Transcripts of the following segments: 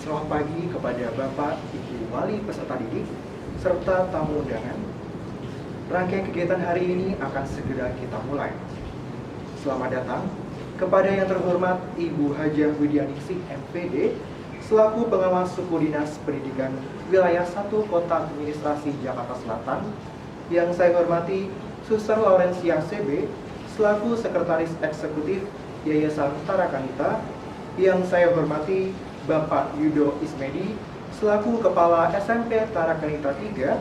Selamat pagi kepada Bapak, Ibu Wali peserta didik, serta tamu undangan. Rangkaian kegiatan hari ini akan segera kita mulai. Selamat datang kepada yang terhormat Ibu Hajah Widianingsih MPD, selaku pengawas suku dinas pendidikan wilayah 1 Kota Administrasi Jakarta Selatan. Yang saya hormati Suster Laurencia CB, selaku Sekretaris Eksekutif Yayasan Tarakanita. Yang saya hormati Bapak Yudo Ismedi, selaku Kepala SMP Tarakanita 3,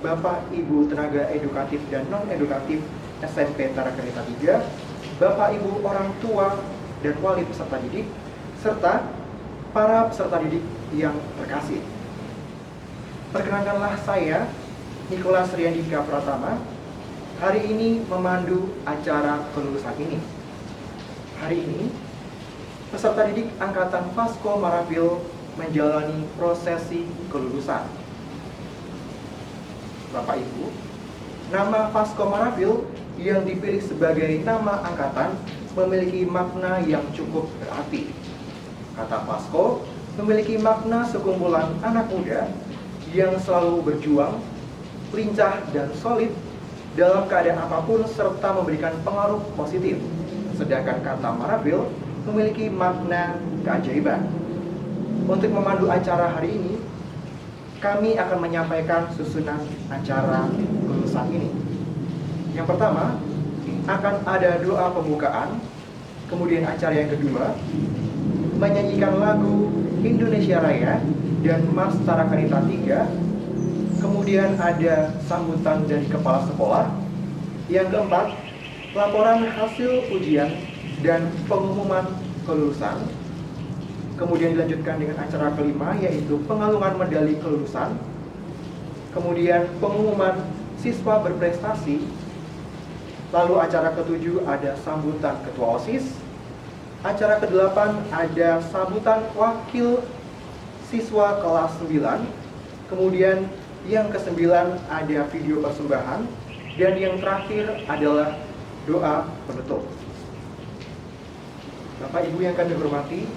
Bapak Ibu Tenaga Edukatif dan Non-Edukatif SMP Tarakanita 3, Bapak Ibu orang tua dan wali peserta didik, serta para peserta didik yang terkasih. Perkenankanlah saya, Nicholas Riandika Pratama, hari ini memandu acara kelulusan ini. Hari ini, peserta didik Angkatan Fasko Marafil menjalani prosesi kelulusan. Bapak Ibu, nama Fasko Marafil yang dipilih sebagai nama angkatan memiliki makna yang cukup berarti. Kata Fasko memiliki makna sekumpulan anak muda yang selalu berjuang, lincah dan solid dalam keadaan apapun serta memberikan pengaruh positif. Sedangkan kata Marafil memiliki makna keajaiban. Untuk memandu acara hari ini, kami akan menyampaikan susunan acara kelulusan ini. Yang pertama, akan ada doa pembukaan. Kemudian acara yang kedua, menyanyikan lagu Indonesia Raya dan Mars Tarakanita 3. Kemudian ada sambutan dari kepala sekolah. Yang keempat, laporan hasil ujian dan pengumuman kelulusan. Kemudian dilanjutkan dengan acara kelima, yaitu pengalungan medali kelulusan. Kemudian pengumuman siswa berprestasi. Lalu acara ketujuh ada sambutan ketua OSIS. Acara kedelapan ada sambutan wakil siswa kelas 9. Kemudian yang kesembilan ada video persembahan. Dan yang terakhir adalah doa penutup. Bapak Ibu yang kami hormati,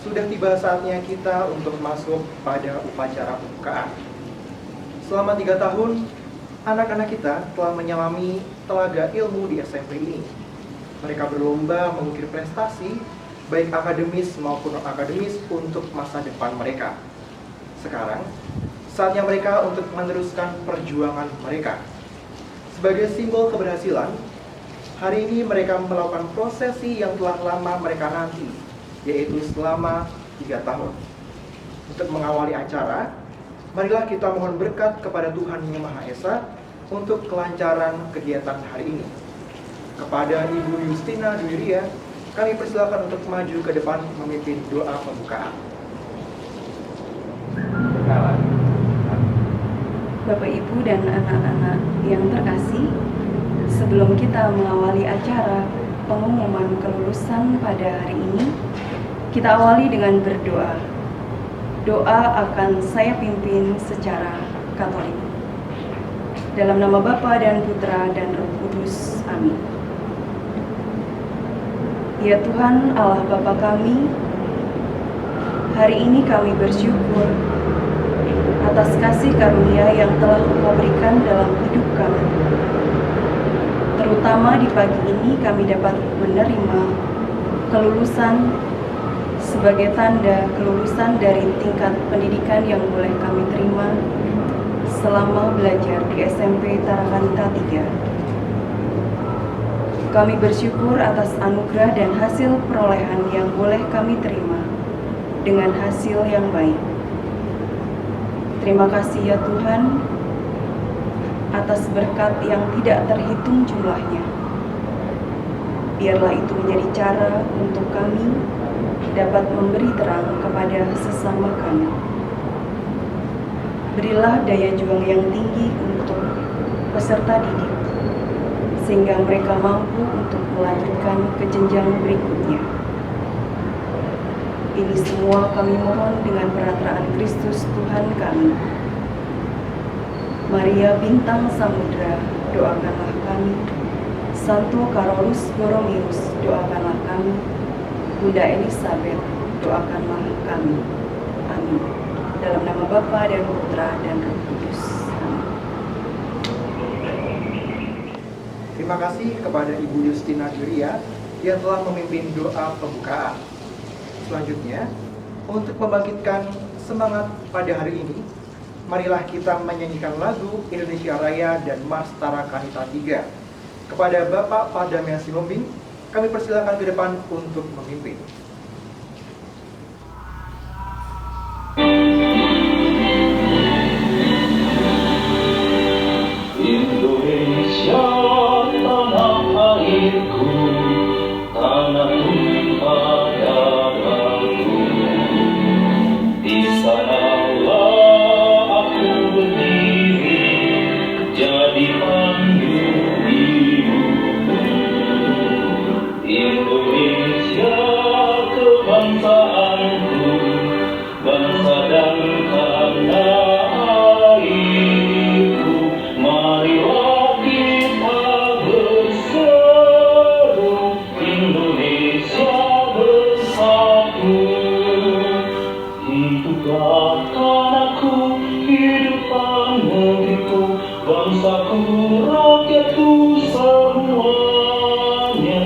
sudah tiba saatnya kita untuk masuk pada upacara pembukaan. Selama 3 tahun, anak-anak kita telah menyelami telaga ilmu di SMP ini. Mereka berlomba mengukir prestasi, baik akademis maupun non-akademis untuk masa depan mereka. Sekarang, saatnya mereka untuk meneruskan perjuangan mereka. Sebagai simbol keberhasilan, hari ini mereka melakukan prosesi yang telah lama mereka nanti, yaitu selama 3 tahun. Untuk mengawali acara, marilah kita mohon berkat kepada Tuhan Yang Maha Esa untuk kelancaran kegiatan hari ini. Kepada Ibu Justina Dwiria, kami persilakan untuk maju ke depan memimpin doa pembukaan. Bapak, Ibu, dan anak-anak yang terkasih, sebelum kita mengawali acara pengumuman kelulusan pada hari ini, kita awali dengan berdoa. Doa akan saya pimpin secara Katolik. Dalam nama Bapa dan Putra dan Roh Kudus. Amin. Ya Tuhan Allah Bapa kami, hari ini kami bersyukur atas kasih karunia yang telah Engkau berikan dalam hidup kami. Terutama di pagi ini kami dapat menerima kelulusan sebagai tanda kelulusan dari tingkat pendidikan yang boleh kami terima selama belajar di SMP Tarakanita 3. Kami bersyukur atas anugerah dan hasil perolehan yang boleh kami terima dengan hasil yang baik. Terima kasih ya Tuhan atas berkat yang tidak terhitung jumlahnya. Biarlah itu menjadi cara untuk kami dapat memberi terang kepada sesama kami. Berilah daya juang yang tinggi untuk peserta didik, sehingga mereka mampu untuk melanjutkan ke jenjang berikutnya. Ini semua kami mohon dengan perantaraan Kristus Tuhan kami. Maria Bintang Samudra, doakanlah kami. Santo Carolus Borromeus, doakanlah kami. Bunda Elizabeth, doakanlah kami. Amin. Bapa dan Putra dan Roh Kudus. Amin. Terima kasih kepada Ibu Justina Juria yang telah memimpin doa pembukaan. Selanjutnya, untuk membangkitkan semangat pada hari ini, marilah kita menyanyikan lagu Indonesia Raya dan Mars Tarakanita 3. Kepada Bapak Pardamya Sihombing, kami persilakan ke depan untuk memimpin. Indonesia tanah airku, tanah tumpah darahku. Di sanalah aku berdiri, jadi pandu hidupku. Indonesia kebangsaanku, bangsa dan tanah airku. Marilah kita berseru, Indonesia bersatu. Hiduplah tanahku, hiduplah negeriku, bangsaku, rakyatku semuanya.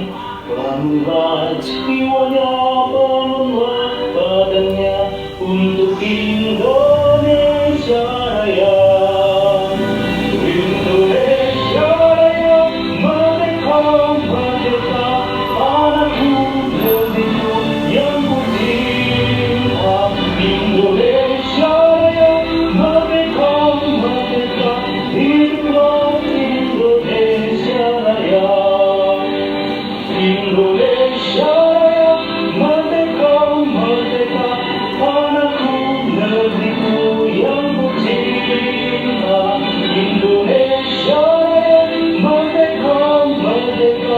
Bangunlah jiwanya, bangunlah badannya untuk Indonesia Raya. Indonesia Raya, merdeka, merdeka, tanahku, negeriku yang ku cinta. Indonesia Raya, merdeka, merdeka, hiduplah Indonesia Raya. Indonesia Raya, merdeka, merdeka, tanahku, negeriku yang ku cinta. Indonesia Raya, merdeka, merdeka,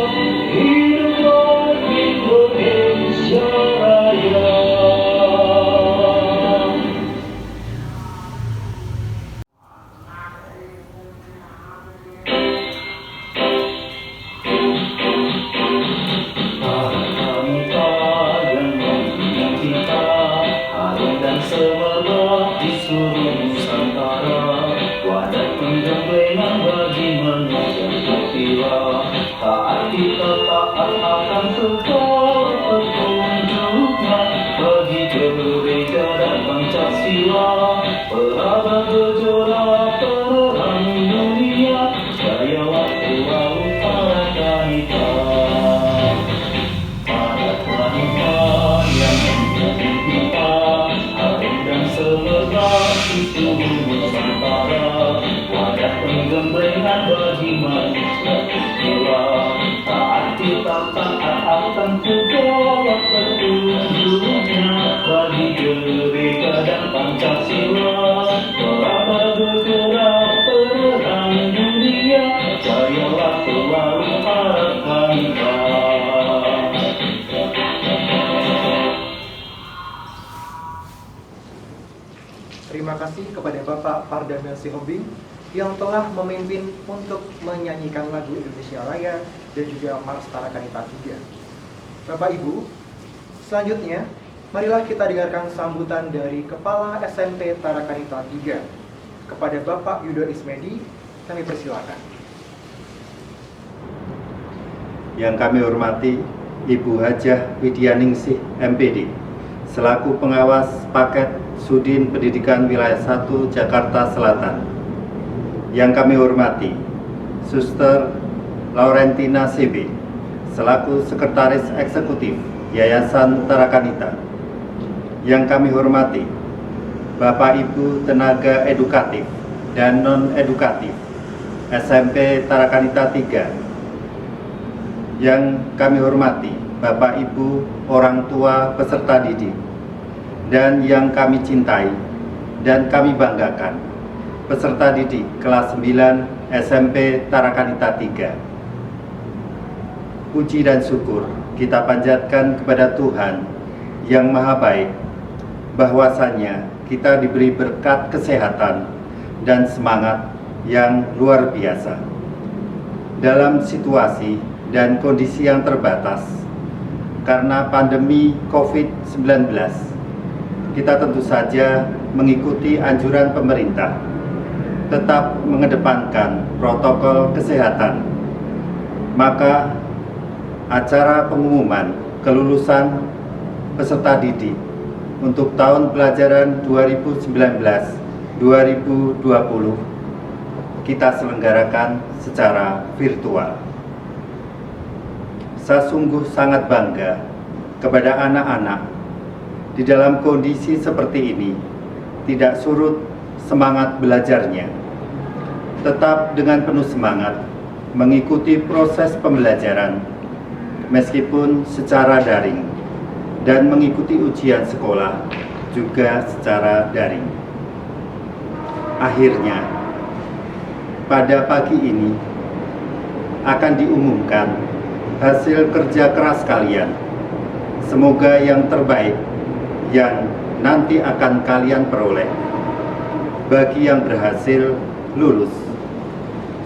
hiduplah Indonesia Raya. Tarakanita yang membina kita, harum dan semerbak di seluruh Nusantara. Wadah penggemblengan bagi manusia sosial. Taat kita taat akan segala petunjuknya, bagi gereja dan Pancasila. Peraba gejora penerang dunia, jayalah selalu Tarakanita. Tarakanita yang menjadi kita, harum dan semerbak di seluruh Nusantara. Wadah penggemblengan bagi manusia sosial. Taat kita taat akan segala petunjuknya, bagi gereja dan Pancasila. Peraba bergerak penerang dunia, jayalah selalu Tarakanita. Terima kasih kepada Bapak Pardamya Sihombing yang telah memimpin untuk menyanyikan lagu Indonesia Raya dan juga Mars Tarakanita 3. Bapak Ibu, selanjutnya marilah kita dengarkan sambutan dari Kepala SMP Tarakanita 3. Kepada Bapak Yudo Ismedi, kami persilakan. Yang kami hormati Ibu Hajah Widyaningsih MPD selaku pengawas paket Sudin Pendidikan Wilayah 1 Jakarta Selatan. Yang kami hormati Suster Laurentina CB selaku Sekretaris Eksekutif Yayasan Tarakanita. Yang kami hormati Bapak Ibu tenaga edukatif dan non-edukatif SMP Tarakanita 3. Yang kami hormati Bapak Ibu orang tua peserta didik, dan yang kami cintai dan kami banggakan peserta didik kelas 9 SMP Tarakanita 3. Puji dan syukur kita panjatkan kepada Tuhan yang Maha Baik, bahwasanya kita diberi berkat kesehatan dan semangat yang luar biasa dalam situasi dan kondisi yang terbatas karena pandemi COVID-19. kita tentu saja mengikuti anjuran pemerintah, tetap mengedepankan protokol kesehatan. Maka acara pengumuman kelulusan peserta didik untuk tahun pelajaran 2019-2020 kita selenggarakan secara virtual. Saya sungguh sangat bangga kepada anak-anak di dalam kondisi seperti ini tidak surut semangat belajarnya, tetap dengan penuh semangat mengikuti proses pembelajaran meskipun secara daring dan mengikuti ujian sekolah juga secara daring. Akhirnya, pada pagi ini akan diumumkan hasil kerja keras kalian. Semoga yang terbaik yang nanti akan kalian peroleh. Bagi yang berhasil lulus,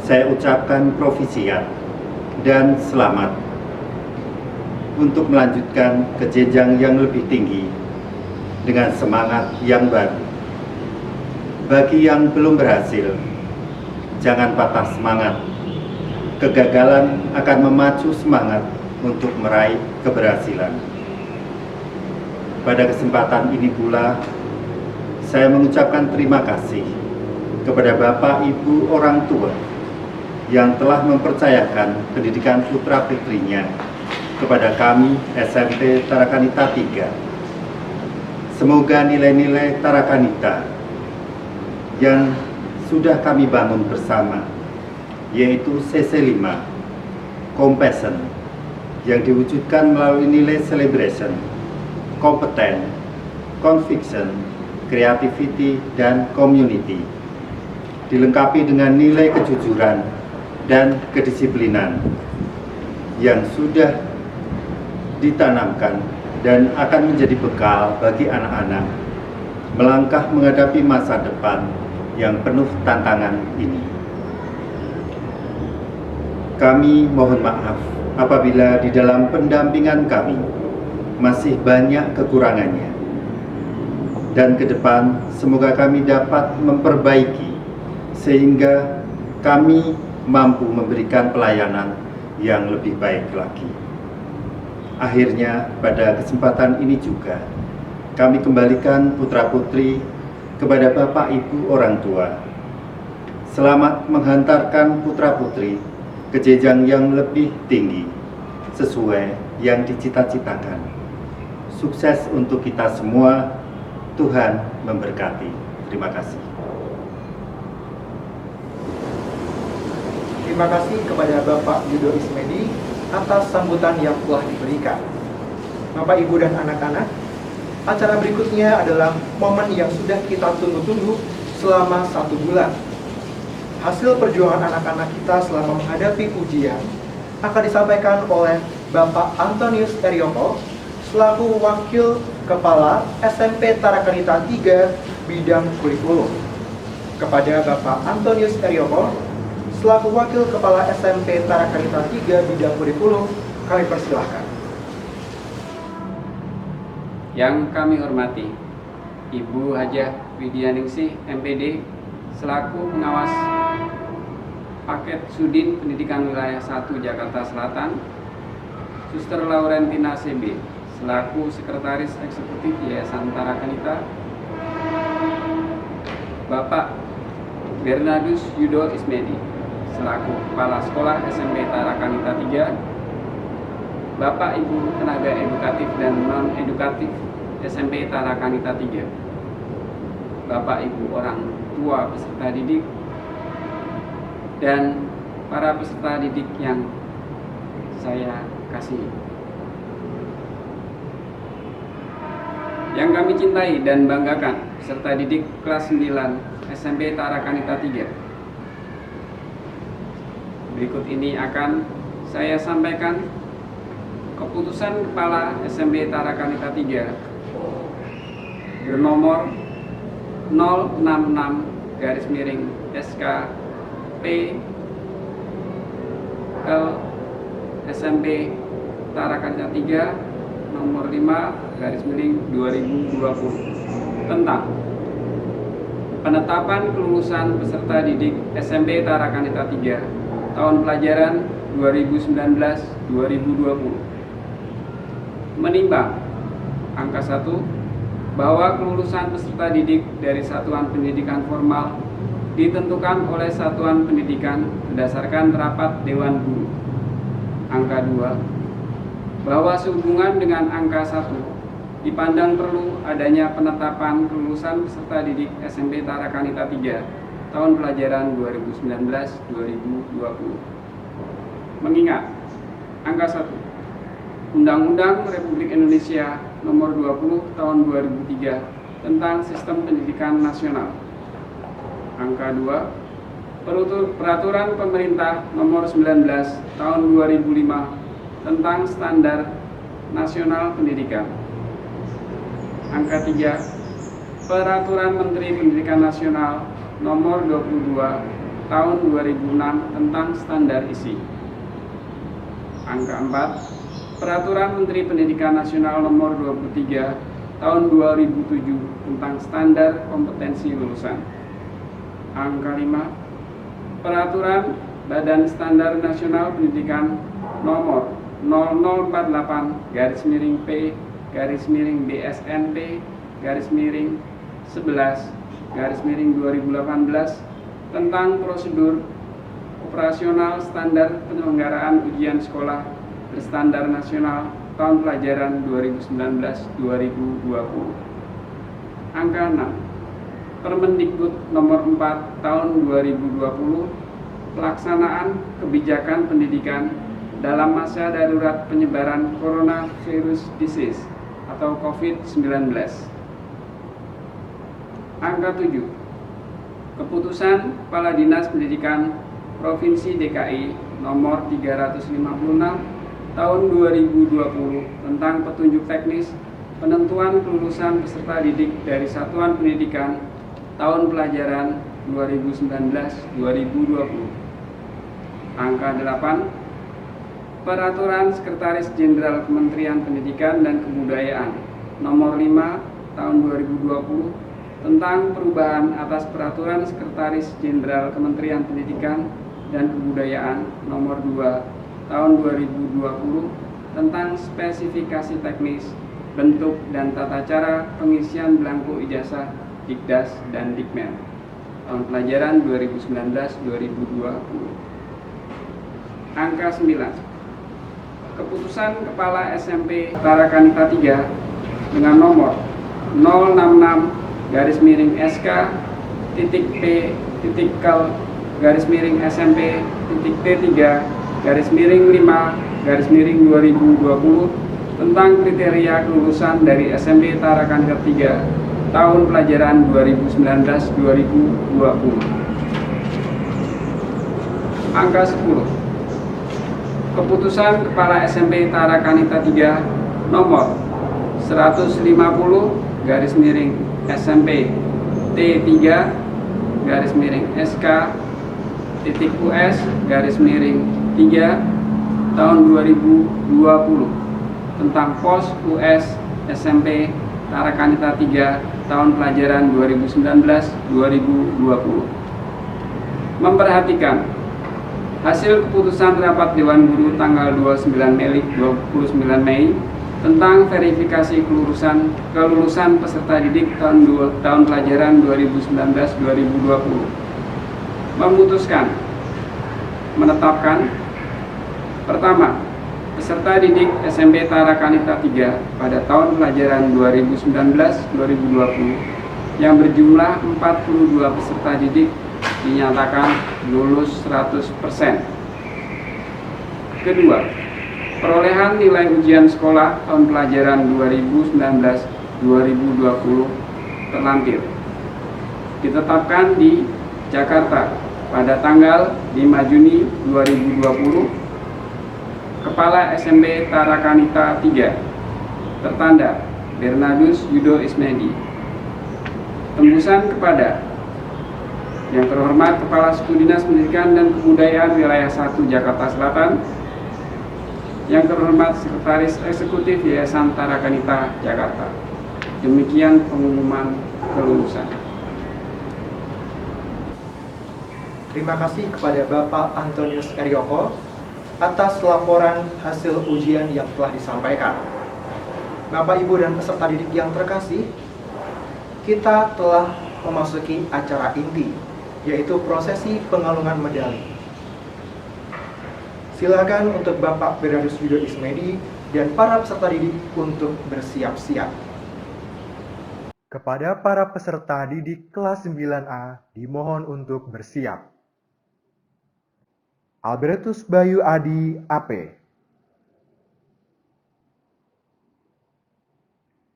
saya ucapkan profisiat dan selamat untuk melanjutkan ke jenjang yang lebih tinggi dengan semangat yang baru. Bagi yang belum berhasil, jangan patah semangat. Kegagalan akan memacu semangat untuk meraih keberhasilan. Pada kesempatan ini pula, saya mengucapkan terima kasih kepada Bapak Ibu orang tua yang telah mempercayakan pendidikan putra-putrinya kepada kami SMP Tarakanita 3. Semoga nilai-nilai Tarakanita yang sudah kami bangun bersama, yaitu CC5, Compassion, yang diwujudkan melalui nilai Celebration, Kompeten, Conviction, Creativity, dan Community, dilengkapi dengan nilai kejujuran dan kedisiplinan yang sudah ditanamkan dan akan menjadi bekal bagi anak-anak melangkah menghadapi masa depan yang penuh tantangan ini. Kami mohon maaf apabila di dalam pendampingan kami masih banyak kekurangannya, dan ke depan semoga kami dapat memperbaiki sehingga kami mampu memberikan pelayanan yang lebih baik lagi. Akhirnya pada kesempatan ini juga kami kembalikan putra-putri kepada Bapak Ibu orang tua. Selamat menghantarkan putra-putri ke jenjang yang lebih tinggi sesuai yang dicita-citakan. Sukses untuk kita semua. Tuhan memberkati. Terima kasih. Terima kasih kepada Bapak Yudo Ismedi atas sambutan yang telah diberikan. Bapak, Ibu, dan anak-anak, acara berikutnya adalah momen yang sudah kita tunggu-tunggu selama 1 bulan. Hasil perjuangan anak-anak kita selama menghadapi ujian akan disampaikan oleh Bapak Antonius Erioko selaku Wakil Kepala SMP Tarakanita 3 Bidang Kurikulum. Kepada Bapak Antonius Erioko selaku Wakil Kepala SMP Tarakanita 3 Bidang Kurikulum, kami persilahkan. Yang kami hormati Ibu Hajah Widyaningsih MPD selaku pengawas paket Sudin Pendidikan Wilayah 1 Jakarta Selatan, Suster Laurentina CB selaku Sekretaris Eksekutif Yayasan Tarakanita, Bapak Bernardus Yudo Ismedi selaku Kepala Sekolah SMP Tarakanita 3, Bapak Ibu Tenaga Edukatif dan Non-Edukatif SMP Tarakanita 3, Bapak Ibu orang tua peserta didik, dan para peserta didik yang saya kasihi. Yang kami cintai dan banggakan, peserta didik kelas 9 SMP Tarakanita 3. Berikut ini akan saya sampaikan keputusan Kepala SMP Tarakanita 3 bernomor 066/SKP SMP Tarakanita 3 nomor 5/2020 tentang penetapan kelulusan peserta didik SMP Tarakanita 3 tahun pelajaran 2019-2020. Menimbang angka 1 bahwa kelulusan peserta didik dari satuan pendidikan formal ditentukan oleh satuan pendidikan berdasarkan rapat Dewan Guru. Angka 2 bahwa sehubungan dengan angka 1 dipandang perlu adanya penetapan kelulusan peserta didik SMP Tarakanita 3 tahun pelajaran 2019-2020. Mengingat angka 1 Undang-Undang Republik Indonesia Nomor 20 Tahun 2003 tentang Sistem Pendidikan Nasional. Angka 2 Peraturan Pemerintah Nomor 19 Tahun 2005 tentang Standar Nasional Pendidikan. Angka 3 Peraturan Menteri Pendidikan Nasional Nomor 22 Tahun 2006 tentang Standar Isi. Angka 4 Peraturan Menteri Pendidikan Nasional Nomor 23 Tahun 2007 tentang Standar Kompetensi Lulusan. Angka 5 Peraturan Badan Standar Nasional Pendidikan Nomor 0048-P-BSNP-11-2018 tentang prosedur operasional standar penyelenggaraan ujian sekolah berstandar nasional tahun pelajaran 2019-2020. Angka 6 Permendikbud Nomor 4 Tahun 2020 pelaksanaan kebijakan pendidikan dalam masa darurat penyebaran coronavirus disease atau COVID-19. Angka 7 Keputusan Kepala Dinas Pendidikan Provinsi DKI Nomor 356 Tahun 2020 tentang petunjuk teknis penentuan kelulusan peserta didik dari satuan pendidikan tahun pelajaran 2019-2020. Angka 8 Peraturan Sekretaris Jenderal Kementerian Pendidikan dan Kebudayaan Nomor 5 Tahun 2020 tentang perubahan atas Peraturan Sekretaris Jenderal Kementerian Pendidikan dan Kebudayaan Nomor 2 Tahun 2020 tentang spesifikasi teknis, bentuk dan tata cara pengisian belangko ijazah Dikdas dan Dikmen tahun pelajaran 2019-2020. Angka 9 Keputusan Kepala SMP Tarakanita 3 dengan nomor 066-SMP.T3-SMP.5-2020 tentang kriteria kelulusan dari SMP Tarakanita 3 tahun pelajaran 2019-2020. Angka 10 Keputusan Kepala SMP Tarakanita 3 nomor 150/SMP T3-SK-US-3 tahun 2020 tentang pos US SMP Tarakanita 3 tahun pelajaran 2019-2020. Memperhatikan hasil keputusan rapat Dewan Guru tanggal 29 Mei tentang verifikasi kelulusan peserta didik tahun pelajaran 2019-2020. Memutuskan menetapkan pertama, peserta didik SMP Tarakanita 3 pada tahun pelajaran 2019-2020 yang berjumlah 42 peserta didik dinyatakan lulus 100%. Kedua, perolehan nilai ujian sekolah tahun pelajaran 2019-2020 terlampir ditetapkan di Jakarta pada tanggal 5 Juni 2020. Kepala SMP Tarakanita 3 tertanda Bernardus Yudo Ismedi. Tembusan kepada yang terhormat Kepala Suku Dinas Pendidikan dan Kebudayaan Wilayah 1 Jakarta Selatan, yang terhormat Sekretaris Eksekutif Yayasan Tarakanita Jakarta. Demikian pengumuman kelulusan. Terima kasih kepada Bapak Antonius Eryoko atas laporan hasil ujian yang telah disampaikan. Bapak, Ibu, dan peserta didik yang terkasih, kita telah memasuki acara inti, yaitu prosesi pengalungan medali. Silakan untuk Bapak Bernardus Yudo Ismedi dan para peserta didik untuk bersiap-siap. Kepada para peserta didik kelas 9A dimohon untuk bersiap. Albertus Bayu Adi, AP.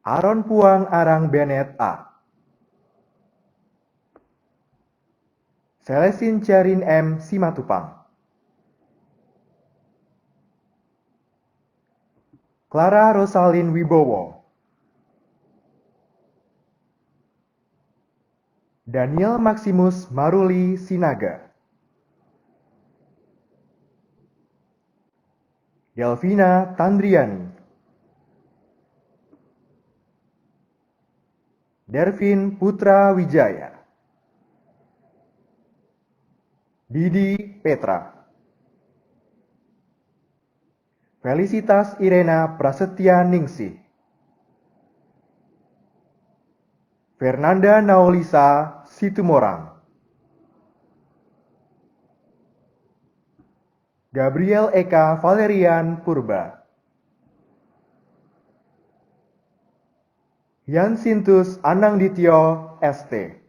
Aaron Puang Arang Bennett, A. Celestin Cerin M. Simatupang. Clara Rosalin Wibowo. Daniel Maximus Maruli Sinaga. Delvina Tandriani. Dervin Putra Wijaya. Didi Petra. Felicitas Irena Prasetya Ningsih. Fernanda Naolisa Situmorang. Gabriel Eka Valerian Purba. Yansintus Anangdityo, ST.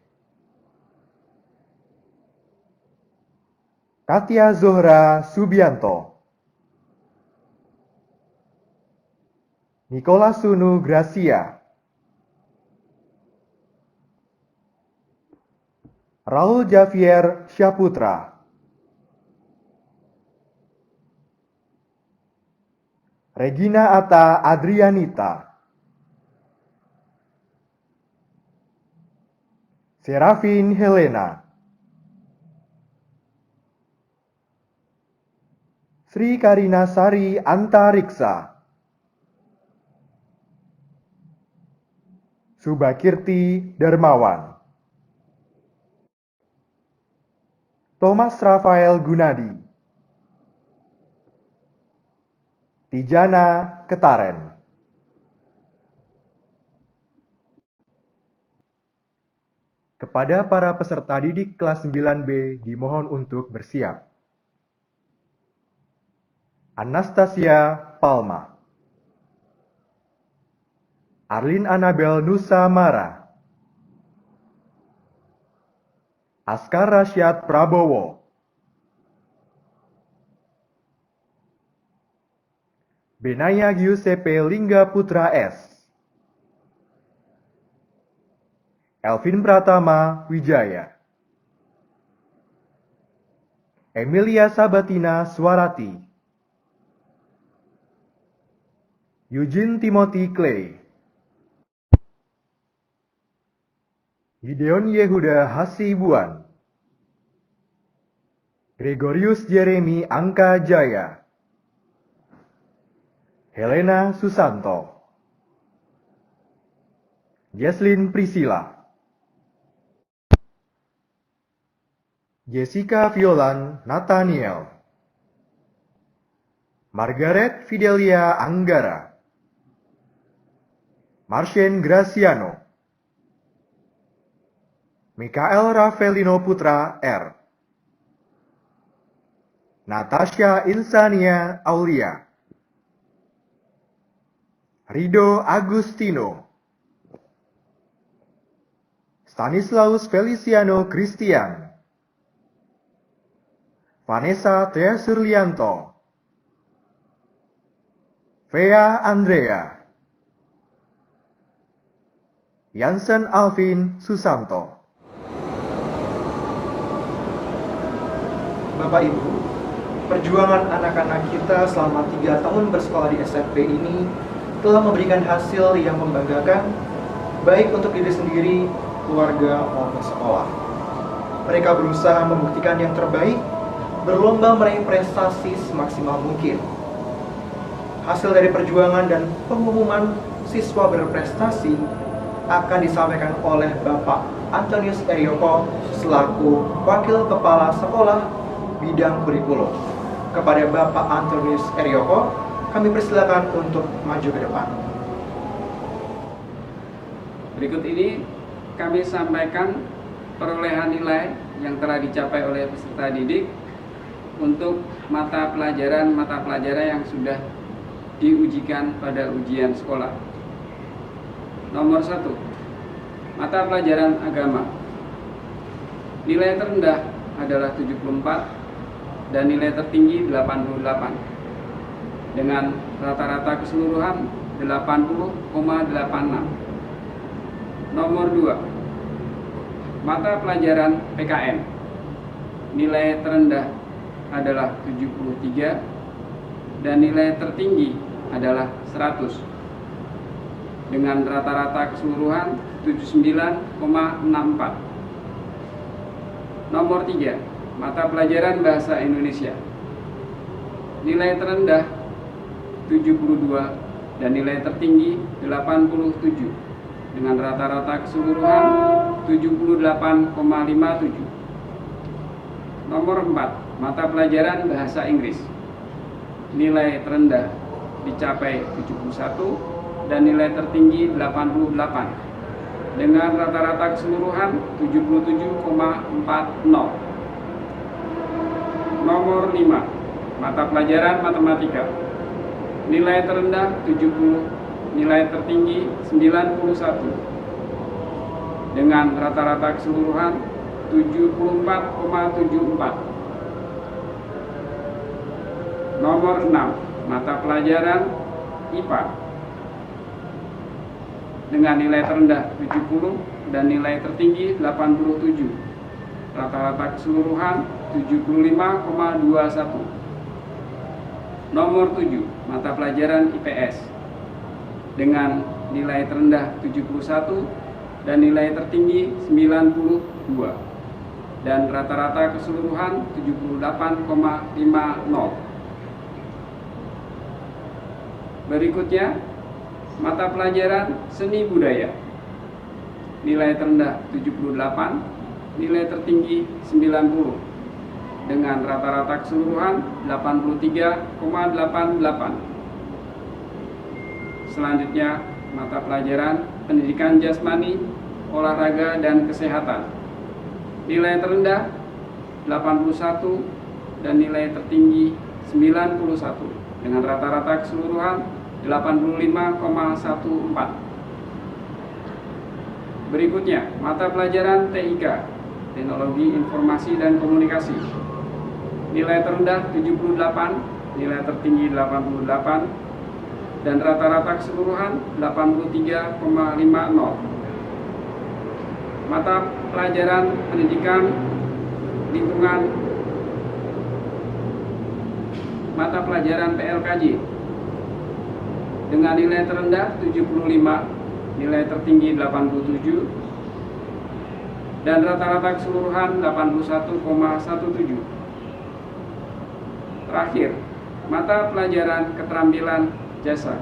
Katia Zohra Subianto. Nicola Sunu Gracia. Raul Javier Syaputra. Regina Atta Adrianita. Serafin Helena. Sri Karina Sari Antariksa. Subakirti Darmawan. Thomas Rafael Gunadi. Tijana Ketaren. Kepada para peserta didik kelas 9B dimohon untuk bersiap. Anastasia Palma. Arlin Anabel Nusa Mara. Askar Rasyad Prabowo. Benaya Giuseppe Lingga Putra S. Elvin Pratama Wijaya. Emilia Sabatina Swarati. Eugene Timothy Clay. Gideon Yehuda Hasibuan. Gregorius Jeremy Angka Jaya. Helena Susanto. Jesslyn Priscilla. Jessica Violan Nathaniel. Margaret Fidelia Anggara. Marcien Graciano. Mikael Ravelino Putra R. Natasha Insania Aulia. Rido Agustino. Stanislaus Feliciano Christian. Vanessa Thea Surlianto. Vea Andrea. Yansen Alvin Susanto. Bapak Ibu, perjuangan anak-anak kita selama 3 tahun bersekolah di SMP ini telah memberikan hasil yang membanggakan, baik untuk diri sendiri, keluarga, maupun sekolah. Mereka berusaha membuktikan yang terbaik, berlomba meraih prestasi semaksimal mungkin. Hasil dari perjuangan dan pengumuman siswa berprestasi akan disampaikan oleh Bapak Antonius Eryoko selaku Wakil Kepala Sekolah Bidang Kurikulum. Kepada Bapak Antonius Eryoko, kami persilakan untuk maju ke depan. Berikut ini kami sampaikan perolehan nilai yang telah dicapai oleh peserta didik untuk mata pelajaran yang sudah diujikan pada ujian sekolah. Nomor 1, mata pelajaran agama. Nilai terendah adalah 74 dan nilai tertinggi 88 dengan rata-rata keseluruhan 80,86. Nomor 2, mata pelajaran PKN. Nilai terendah adalah 73 dan nilai tertinggi adalah 100 dengan rata-rata keseluruhan 79,64. Nomor 3, mata pelajaran bahasa Indonesia. Nilai terendah 72 dan nilai tertinggi 87 dengan rata-rata keseluruhan 78,57. Nomor 4, mata pelajaran bahasa Inggris. Nilai terendah dicapai 71 dan nilai tertinggi 88 dengan rata-rata keseluruhan 77,40. Nomor 5, mata pelajaran matematika. Nilai terendah 70, nilai tertinggi 91 dengan rata-rata keseluruhan 74,74. Nomor 6, mata pelajaran IPA. Dengan nilai terendah 70 dan nilai tertinggi 87. Rata-rata keseluruhan 75,21. Nomor 7, mata pelajaran IPS. Dengan nilai terendah 71 dan nilai tertinggi 92 dan rata-rata keseluruhan 78,50. Berikutnya, mata pelajaran seni budaya. Nilai terendah 78, nilai tertinggi 90 dengan rata-rata keseluruhan 83,88. Selanjutnya, mata pelajaran pendidikan jasmani, olahraga dan kesehatan. Nilai terendah 81 dan nilai tertinggi 91 dengan rata-rata keseluruhan 85,14. Berikutnya, mata pelajaran TIK, Teknologi Informasi dan Komunikasi. Nilai terendah 78, nilai tertinggi 88 dan rata-rata keseluruhan 83,50. Mata pelajaran pendidikan lingkungan, mata pelajaran PLKJ dengan nilai terendah 75, nilai tertinggi 87 dan rata-rata keseluruhan 81,17. Terakhir, mata pelajaran keterampilan jasa.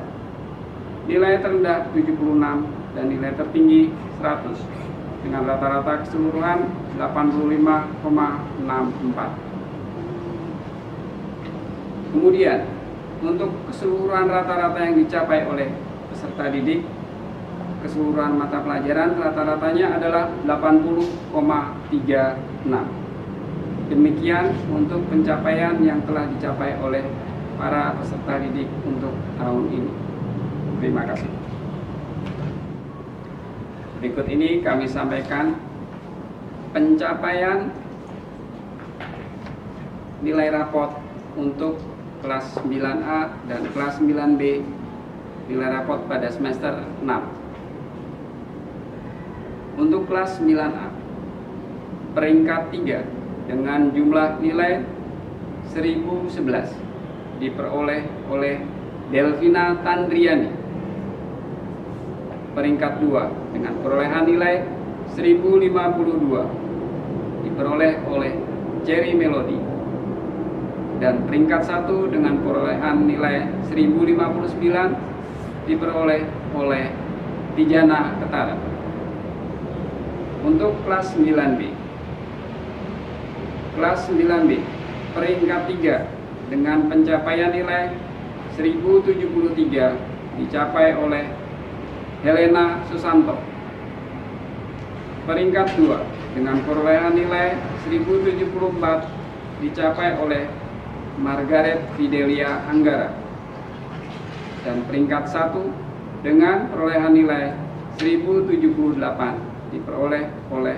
Nilai terendah 76 dan nilai tertinggi 100 dengan rata-rata keseluruhan 85,64. Kemudian, untuk keseluruhan rata-rata yang dicapai oleh peserta didik, keseluruhan mata pelajaran rata-ratanya adalah 80,36. Demikian untuk pencapaian yang telah dicapai oleh para peserta didik untuk tahun ini. Terima kasih. Berikut ini kami sampaikan pencapaian nilai rapot untuk kelas 9A dan kelas 9B, nilai rapot pada semester 6. Untuk kelas 9A, peringkat 3 dengan jumlah nilai 1011 diperoleh oleh Delvina Tandriani. Peringkat 2 dengan perolehan nilai 1052 diperoleh oleh Cherry Melody. Dan peringkat 1 dengan perolehan nilai 1059 diperoleh oleh Tijana Ketara. Untuk kelas 9B. Kelas 9B peringkat 3 dengan pencapaian nilai 1073 dicapai oleh Helena Susanto. Peringkat 2 dengan perolehan nilai 1074 dicapai oleh Margaret Fidelia Anggara. Dan peringkat 1 dengan perolehan nilai 1078 diperoleh oleh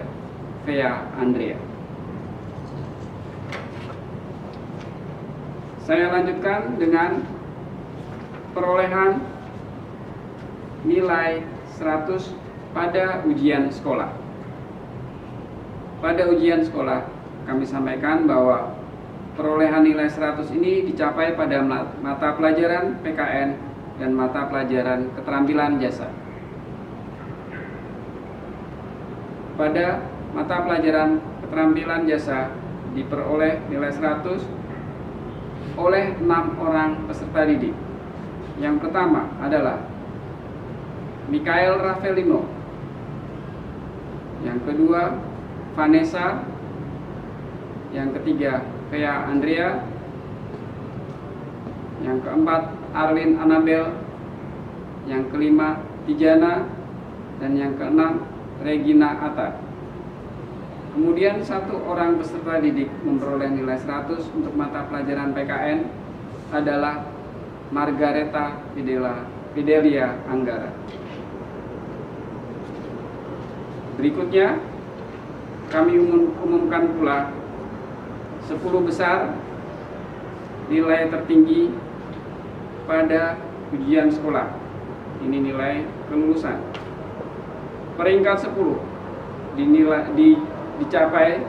Vea Andrea. Saya lanjutkan dengan perolehan nilai 100 pada ujian sekolah. Pada ujian sekolah, kami sampaikan bahwa perolehan nilai 100 ini dicapai pada mata pelajaran PKN dan mata pelajaran keterampilan jasa. Pada mata pelajaran keterampilan jasa diperoleh nilai 100 oleh 6 orang peserta didik. Yang pertama adalah Mikael Ravelino. Yang kedua Vanessa. Yang ketiga Vea Andrea. Yang keempat Arlin Anabel. Yang kelima Tijana. Dan yang keenam Regina Atta. Kemudian 1 orang peserta didik memperoleh nilai 100 untuk mata pelajaran PKN adalah Margareta Fidelia Anggara. Berikutnya kami umumkan pula 10 besar nilai tertinggi pada ujian sekolah. Ini nilai kelulusan. Peringkat 10 dicapai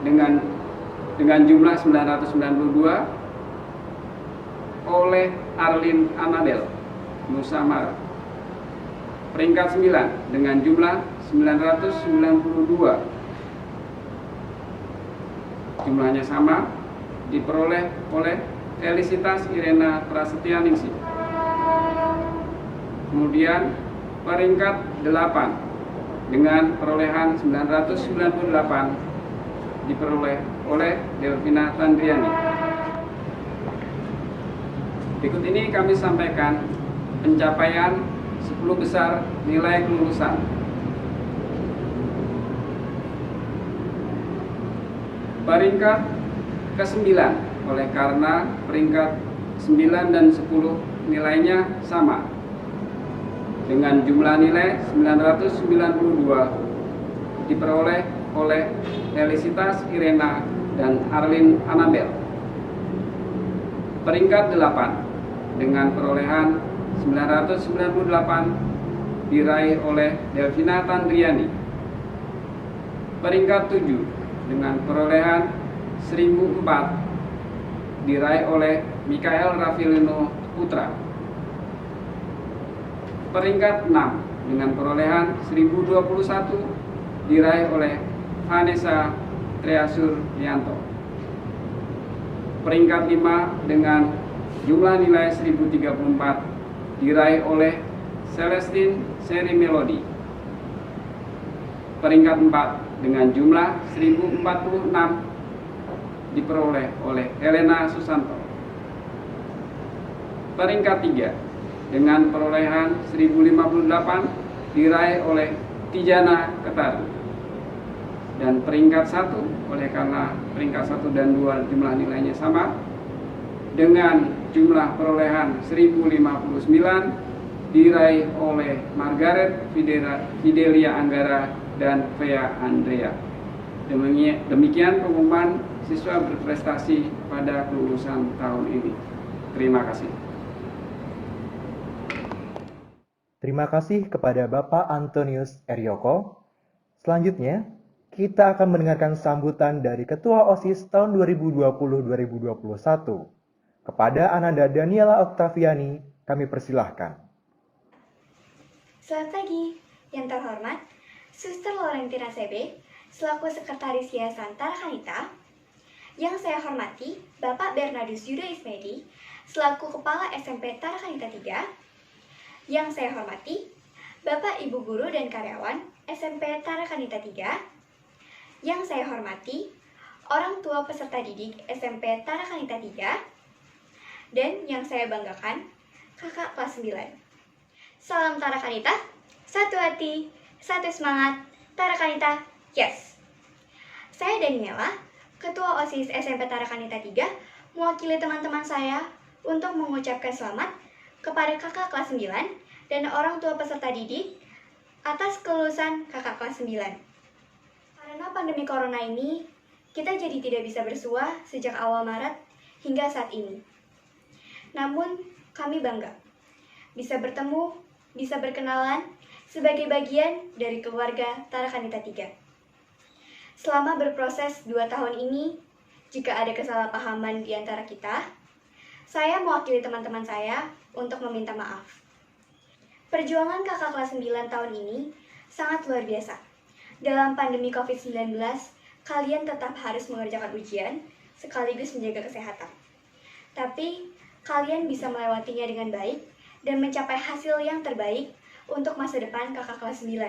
dengan jumlah 992 oleh Arlin Anabel Nusamara. Peringkat 9 dengan jumlah 992. Jumlahnya sama diperoleh oleh Felicitas Irena Prasetyaningsih. Kemudian peringkat 8 dengan perolehan 998 diperoleh oleh Delvina Tandriani. Berikut ini kami sampaikan pencapaian 10 besar nilai kelulusan. Peringkat ke-9 oleh karena peringkat 9 dan 10 nilainya sama dengan jumlah nilai 992 diperoleh oleh Felicitas Irena dan Arlin Anabel. Peringkat 8 dengan perolehan 998 diraih oleh Delvina Tandriani. Peringkat 7 dengan perolehan 1004 diraih oleh Mikael Ravelino Putra. Peringkat 6 dengan perolehan 1021 diraih oleh Vanessa Treasur Lianto. Peringkat 5 dengan jumlah nilai 1034 diraih oleh Celestine Seri Melody. Peringkat 4 dengan jumlah 1046 diperoleh oleh Helena Susanto. Peringkat 3 dengan perolehan 1058 diraih oleh Tijana Ketaru. Dan peringkat 1 oleh karena peringkat 1 dan 2 jumlah nilainya sama dengan jumlah perolehan 1059 diraih oleh Margaret Fidelia Anggara dan Vea Andrea. Demikian pengumuman siswa berprestasi pada kelulusan tahun ini. Terima kasih. Terima kasih kepada Bapak Antonius Eryoko. Selanjutnya, kita akan mendengarkan sambutan dari Ketua OSIS tahun 2020-2021. Kepada Ananda Daniela Oktaviani, kami persilahkan. Selamat pagi, yang terhormat Suster Laurentina CB, selaku Sekretaris Yayasan Tarakanita. Yang saya hormati Bapak Bernardus Yuda Ismedi, selaku Kepala SMP Tarakanita 3. Yang saya hormati Bapak Ibu Guru dan karyawan SMP Tarakanita 3. Yang saya hormati orang tua peserta didik SMP Tarakanita 3. Dan yang saya banggakan, kakak kelas 9. Salam Tarakanita, satu hati, satu semangat, Tarakanita, yes! Saya Daniela, Ketua OSIS SMP Tarakanita 3, mewakili teman-teman saya untuk mengucapkan selamat kepada kakak kelas 9 dan orang tua peserta didik atas kelulusan kakak kelas 9. Karena pandemi corona ini, kita jadi tidak bisa bersua sejak awal Maret hingga saat ini. Namun, kami bangga bisa bertemu, bisa berkenalan sebagai bagian dari keluarga Tarakanita 3. Selama berproses 2 tahun ini, jika ada kesalahpahaman di antara kita, saya mewakili teman-teman saya untuk meminta maaf. Perjuangan kakak kelas 9 tahun ini sangat luar biasa. Dalam pandemi COVID-19, kalian tetap harus mengerjakan ujian sekaligus menjaga kesehatan. Tapi, kalian bisa melewatinya dengan baik dan mencapai hasil yang terbaik untuk masa depan kakak kelas 9.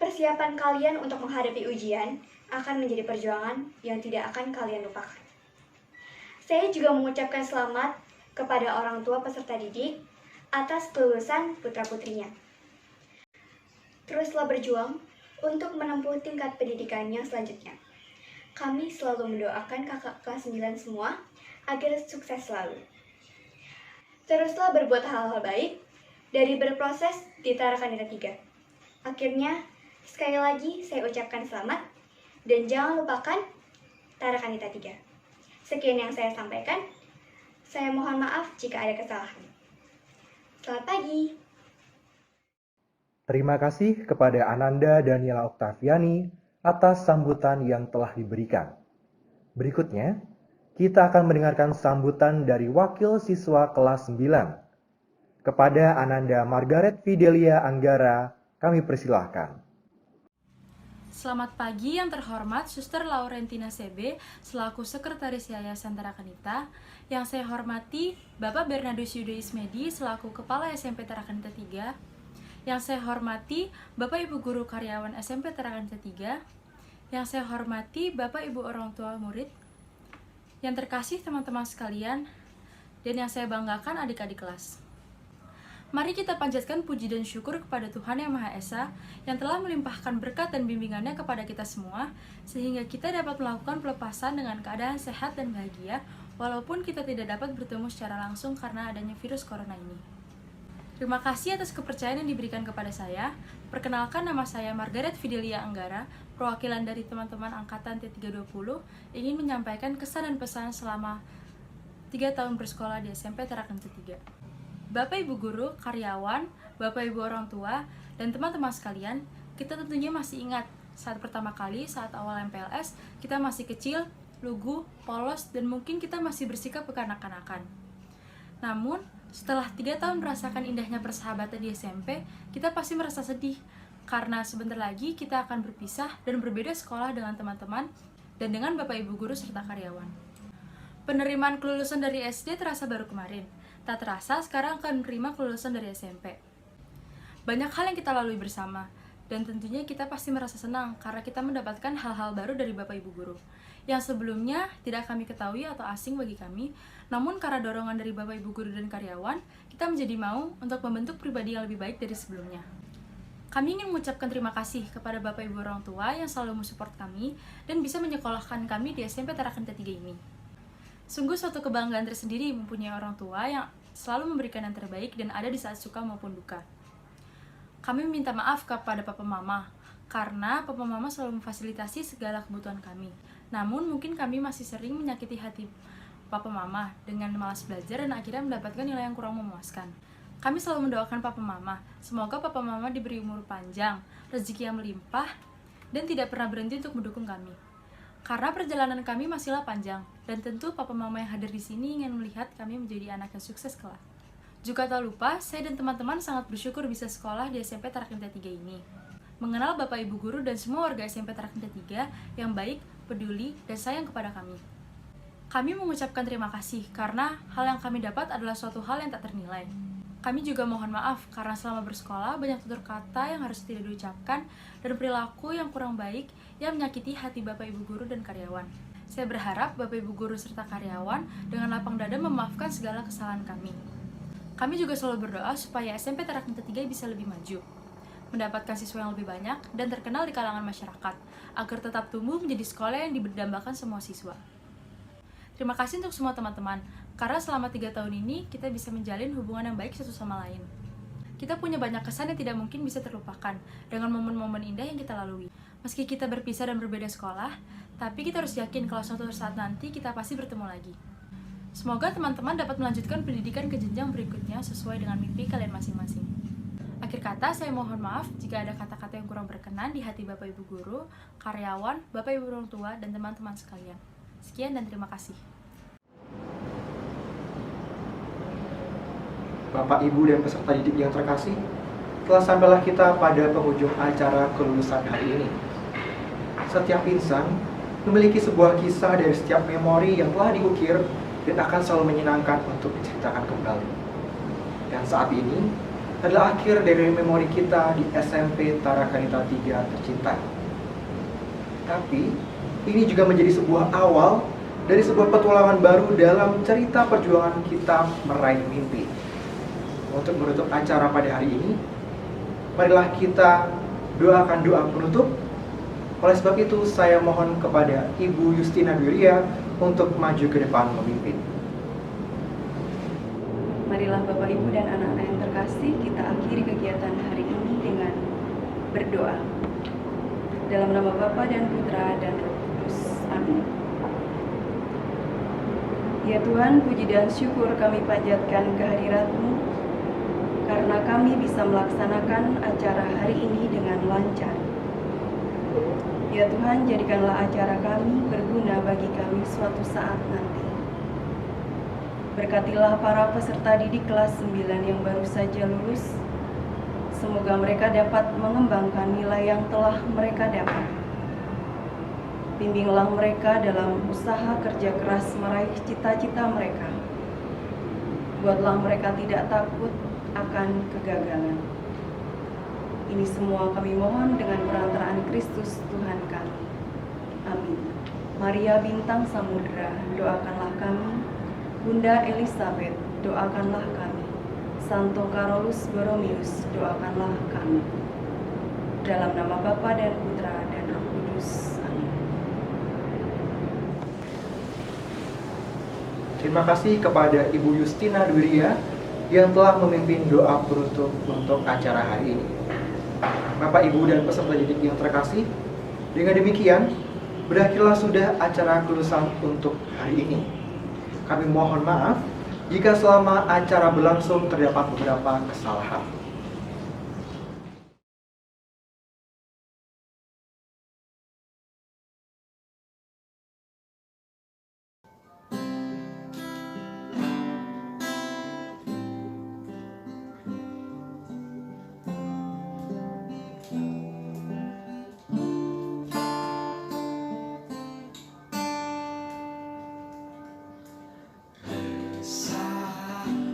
Persiapan kalian untuk menghadapi ujian akan menjadi perjuangan yang tidak akan kalian lupakan. Saya juga mengucapkan selamat kepada orang tua peserta didik atas kelulusan putra-putrinya. Teruslah berjuang untuk menempuh tingkat pendidikan yang selanjutnya. Kami selalu mendoakan kakak kelas 9 semua agar sukses selalu. Teruslah berbuat hal-hal baik dari berproses di Tarakanita 3. Akhirnya, sekali lagi saya ucapkan selamat dan jangan lupakan Tarakanita 3. Sekian yang saya sampaikan. Saya mohon maaf jika ada kesalahan. Selamat pagi. Terima kasih kepada Ananda Daniela Oktaviani atas sambutan yang telah diberikan. Berikutnya, kita akan mendengarkan sambutan dari wakil siswa kelas 9. Kepada Ananda Margaret Fidelia Anggara, kami persilahkan. Selamat pagi yang terhormat Suster Laurentina CB selaku Sekretaris Yayasan Tarakanita. Yang saya hormati Bapak Bernardus Yuda Ismedi selaku Kepala SMP Tarakanita 3. Yang saya hormati Bapak Ibu Guru Karyawan SMP Tarakanita 3. Yang saya hormati Bapak Ibu Orang Tua Murid. Yang terkasih teman-teman sekalian, dan yang saya banggakan adik-adik kelas. Mari kita panjatkan puji dan syukur kepada Tuhan Yang Maha Esa yang telah melimpahkan berkat dan bimbingannya kepada kita semua, sehingga kita dapat melakukan pelepasan dengan keadaan sehat dan bahagia, walaupun kita tidak dapat bertemu secara langsung karena adanya virus corona ini. Terima kasih atas kepercayaan yang diberikan kepada saya. Perkenalkan, nama saya Margaret Fidelia Anggara, perwakilan dari teman-teman Angkatan T320, ingin menyampaikan kesan dan pesan selama 3 tahun bersekolah di SMP Tarakanita 3. Bapak Ibu Guru, karyawan, Bapak Ibu orang tua, dan teman-teman sekalian, kita tentunya masih ingat saat pertama kali, saat awal MPLS, kita masih kecil, lugu, polos, dan mungkin kita masih bersikap kekanak-kanakan. Namun, setelah 3 tahun merasakan indahnya persahabatan di SMP, kita pasti merasa sedih, karena sebentar lagi kita akan berpisah dan berbeda sekolah dengan teman-teman, dan dengan Bapak Ibu Guru serta karyawan. Penerimaan kelulusan dari SD terasa baru kemarin. Tak terasa sekarang akan menerima kelulusan dari SMP. Banyak hal yang kita lalui bersama, dan tentunya kita pasti merasa senang karena kita mendapatkan hal-hal baru dari Bapak Ibu Guru yang sebelumnya tidak kami ketahui atau asing bagi kami, namun karena dorongan dari Bapak Ibu Guru dan karyawan, kita menjadi mau untuk membentuk pribadi yang lebih baik dari sebelumnya. Kami ingin mengucapkan terima kasih kepada Bapak Ibu orang tua yang selalu mensupport kami dan bisa menyekolahkan kami di SMP Tarakanita 3 ini. Sungguh suatu kebanggaan tersendiri mempunyai orang tua yang selalu memberikan yang terbaik dan ada di saat suka maupun duka. Kami meminta maaf kepada Papa Mama, karena Papa Mama selalu memfasilitasi segala kebutuhan kami. Namun mungkin kami masih sering menyakiti hati Papa Mama dengan malas belajar dan akhirnya mendapatkan nilai yang kurang memuaskan. Kami selalu mendoakan Papa Mama, semoga Papa Mama diberi umur panjang, rezeki yang melimpah, dan tidak pernah berhenti untuk mendukung kami. Karena perjalanan kami masihlah panjang, dan tentu Papa Mama yang hadir di sini ingin melihat kami menjadi anak yang sukses kelak. Juga tak lupa, saya dan teman-teman sangat bersyukur bisa sekolah di SMP Tarakanita 3 ini. Mengenal Bapak Ibu Guru dan semua warga SMP Tarakanita 3 yang baik, peduli, dan sayang kepada kami. Kami mengucapkan terima kasih karena hal yang kami dapat adalah suatu hal yang tak ternilai. Kami juga mohon maaf karena selama bersekolah banyak tutur kata yang harus tidak diucapkan dan perilaku yang kurang baik yang menyakiti hati Bapak Ibu guru dan karyawan. Saya berharap Bapak Ibu guru serta karyawan dengan lapang dada memaafkan segala kesalahan kami. Kami juga selalu berdoa supaya SMP Tarakanita 3 bisa lebih maju, mendapatkan siswa yang lebih banyak dan terkenal di kalangan masyarakat, agar tetap tumbuh menjadi sekolah yang diberdambakan semua siswa. Terima kasih untuk semua teman-teman, karena selama 3 tahun ini kita bisa menjalin hubungan yang baik satu sama lain. Kita punya banyak kesan yang tidak mungkin bisa terlupakan dengan momen-momen indah yang kita lalui. Meski kita berpisah dan berbeda sekolah, tapi kita harus yakin kalau suatu saat nanti kita pasti bertemu lagi. Semoga teman-teman dapat melanjutkan pendidikan ke jenjang berikutnya sesuai dengan mimpi kalian masing-masing. Akhir kata, saya mohon maaf jika ada kata-kata yang kurang berkenan di hati Bapak Ibu guru, karyawan, Bapak Ibu orang tua, dan teman-teman sekalian. Sekian dan terima kasih. Bapak, Ibu, dan peserta didik yang terkasih, telah sampailah kita pada penghujung acara kelulusan hari ini. Setiap insan memiliki sebuah kisah dari setiap memori yang telah diukir dan akan selalu menyenangkan untuk diceritakan kembali. Dan saat ini adalah akhir dari memori kita di SMP Tarakanita 3 tercinta. Tapi, ini juga menjadi sebuah awal dari sebuah petualangan baru dalam cerita perjuangan kita meraih mimpi. Untuk menutup acara pada hari ini, marilah kita doakan doa penutup. Oleh sebab itu, saya mohon kepada Ibu Justina Dwiria untuk maju ke depan memimpin. Marilah Bapak, Ibu, dan anak-anak yang terkasih, kita akhiri kegiatan hari ini dengan berdoa. Dalam nama Bapa dan Putra dan Roh Kudus. Amin. Ya Tuhan, puji dan syukur kami panjatkan kehadirat-Mu, karena kami bisa melaksanakan acara hari ini dengan lancar. Ya Tuhan, jadikanlah acara kami berguna bagi kami suatu saat nanti. Berkatilah para peserta didik kelas 9 yang baru saja lulus. Semoga mereka dapat mengembangkan nilai yang telah mereka dapat. Bimbinglah mereka dalam usaha kerja keras meraih cita-cita mereka. Buatlah mereka tidak takut akan kegagalan. Ini semua kami mohon dengan perantaraan Kristus Tuhan kami. Amin. Maria Bintang Samudra, doakanlah kami. Bunda Elizabeth, doakanlah kami. Santo Carolus Borromeus, doakanlah kami. Dalam nama Bapa dan Putra dan Roh Kudus. Amin. Terima kasih kepada Ibu Justina Dwiria yang telah memimpin doa penutup untuk acara hari ini. Bapak, Ibu, dan peserta didik yang terkasih, dengan demikian berakhirlah sudah acara kelulusan untuk hari ini. Kami mohon maaf jika selama acara berlangsung terdapat beberapa kesalahan.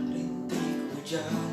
Rintik hujan